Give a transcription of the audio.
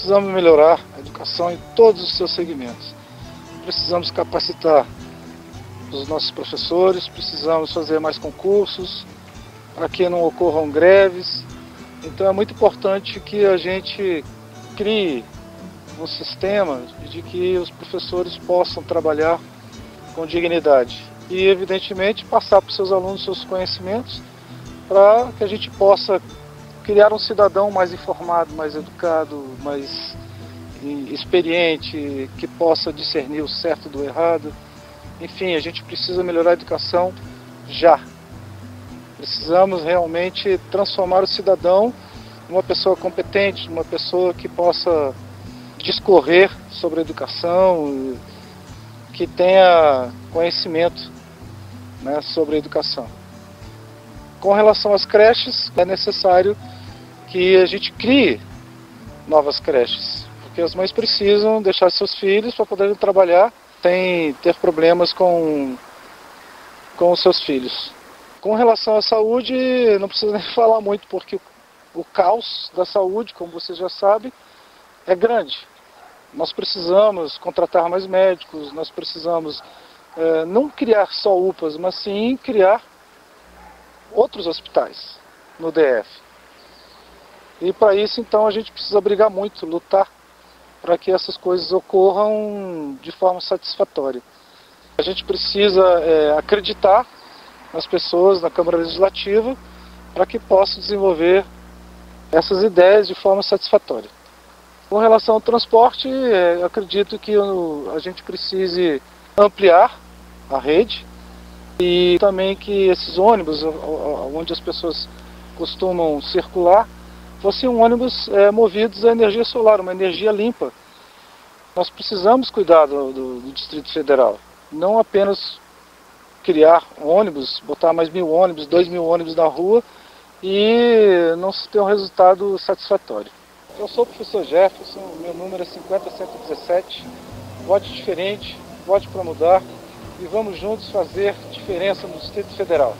precisamos melhorar a educação em todos os seus segmentos. Precisamos capacitar os nossos professores, precisamos fazer mais concursos para que não ocorram greves. Então é muito importante que a gente crie um sistema de que os professores possam trabalhar com dignidade e, evidentemente, passar para os seus alunos seus conhecimentos para que a gente possa criar um cidadão mais informado, mais educado, mais experiente, que possa discernir o certo do errado. Enfim, a gente precisa melhorar a educação já. Precisamos realmente transformar o cidadão em uma pessoa competente, uma pessoa que possa discorrer sobre a educação, que tenha conhecimento, né, sobre a educação. Com relação às creches, é necessário que a gente crie novas creches, porque as mães precisam deixar seus filhos para poderem trabalhar sem ter problemas com os seus filhos. Com relação à saúde, não precisa nem falar muito, porque o caos da saúde, como você já sabe, é grande. Nós precisamos contratar mais médicos, nós precisamos não criar só UPAs, mas sim criar outros hospitais no DF. E para isso, então, a gente precisa brigar muito, lutar para que essas coisas ocorram de forma satisfatória. A gente precisa acreditar nas pessoas, na Câmara Legislativa, para que possam desenvolver essas ideias de forma satisfatória. Com relação ao transporte, eu acredito que a gente precise ampliar a rede e também que esses ônibus, onde as pessoas costumam circular, fossem ônibus movidos a energia solar, uma energia limpa. Nós precisamos cuidar do Distrito Federal, não apenas criar ônibus, botar mais 1000 ônibus, 2000 ônibus na rua e não se ter um resultado satisfatório. Eu sou o professor Jefferson, meu número é 50117, vote diferente, vote para mudar e vamos juntos fazer diferença no Distrito Federal.